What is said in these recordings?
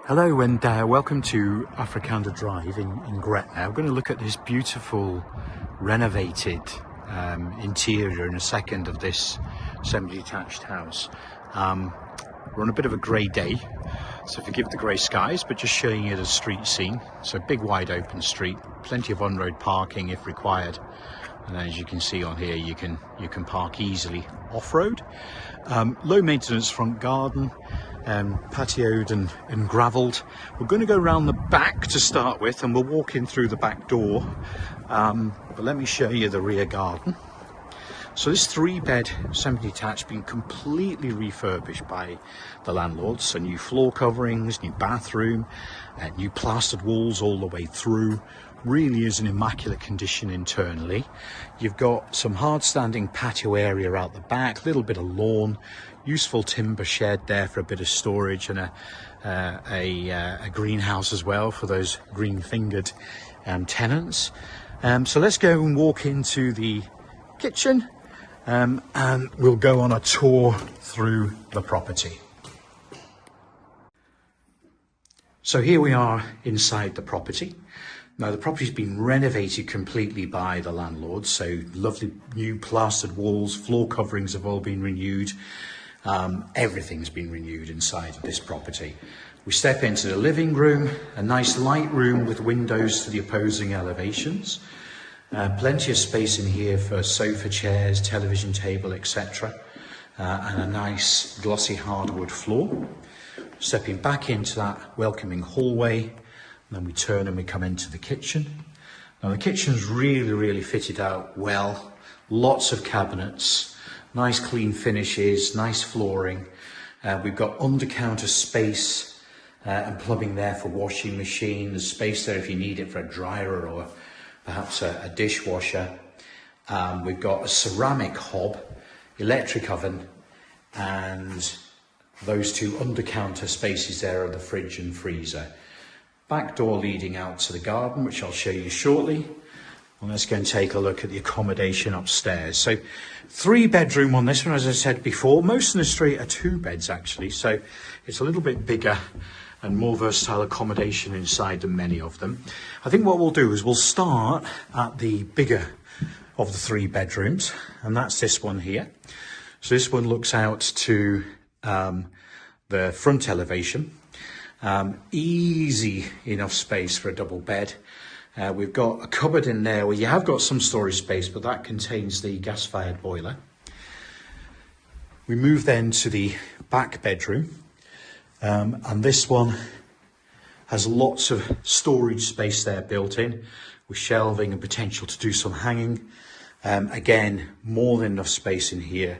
Hello and welcome to Africanda Drive in Gretna. We're going to look at this beautiful renovated interior in a second of this semi-detached house. We're on a bit of a grey day, so forgive the grey skies, but just showing you the street scene. So big wide open street, plenty of on-road parking if required. And as you can see on here, you can park easily off-road. Low maintenance front garden, patioed and gravelled. We're going to go around the back to start with, and we'll walk in through the back door. But let me show you the rear garden. So this 3-bed semi-detached been completely refurbished by the landlords. So new floor coverings, new bathroom, new plastered walls all the way through. Really is in immaculate condition internally. You've got some hard standing patio area out the back, little bit of lawn, useful timber shed there for a bit of storage, and a greenhouse as well for those green fingered tenants. So let's go and walk into the kitchen, and we'll go on a tour through the property. So here we are inside the property. Now the property's been renovated completely by the landlord, so lovely new plastered walls, floor coverings have all been renewed. Everything's been renewed inside of this property. We step into the living room, a nice light room with windows to the opposing elevations. Plenty of space in here for sofa chairs, television table, etc. And a nice glossy hardwood floor. Stepping back into that welcoming hallway, and then we turn and we come into the kitchen. Now the kitchen's really fitted out well. Lots of cabinets, nice clean finishes, nice flooring. We've got under counter space and plumbing there for washing machine. There's space there if you need it for a dryer or perhaps a dishwasher. We've got a ceramic hob, electric oven, and those two under counter spaces there are the fridge and freezer. Back door leading out to the garden, which I'll show you shortly. And let's go and take a look at the accommodation upstairs. So 3-bedroom on this one, as I said before. Most in the street are 2 beds actually, so it's a little bit bigger and more versatile accommodation inside than many of them. I think what we'll do is we'll start at the bigger of the 3 bedrooms, and that's this one here. So this one looks out to the front elevation. Easy enough space for a double bed. We've got a cupboard in there where you have got some storage space, but that contains the gas-fired boiler. We move then to the back bedroom, and this one has lots of storage space there built in, with shelving and potential to do some hanging. Again, more than enough space in here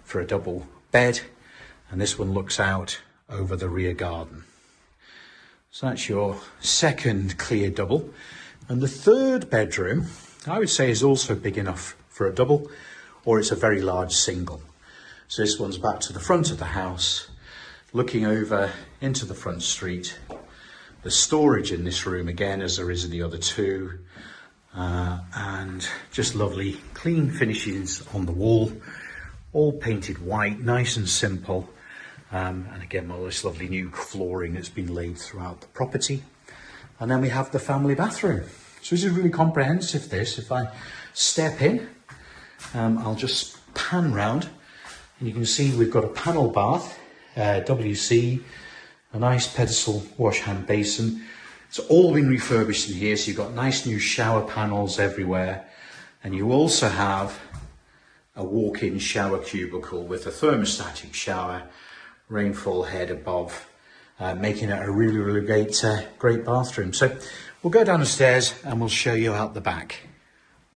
for a double bed, and this one looks out over the rear garden. So that's your second clear double. And the 3rd bedroom, I would say, is also big enough for a double, or it's a very large single. So this one's back to the front of the house, looking over into the front street. There's storage in this room again, as there is in the other 2. And just lovely clean finishes on the wall, all painted white, nice and simple. And again, all this lovely new flooring that's been laid throughout the property. And then we have the family bathroom. So this is really comprehensive, this. If I step in, I'll just pan round, and you can see we've got a panel bath, WC, a nice pedestal wash hand basin. It's all been refurbished in here, so you've got nice new shower panels everywhere. And you also have a walk-in shower cubicle with a thermostatic shower, rainfall head above, making it a really great bathroom. So we'll go down the stairs and we'll show you out the back.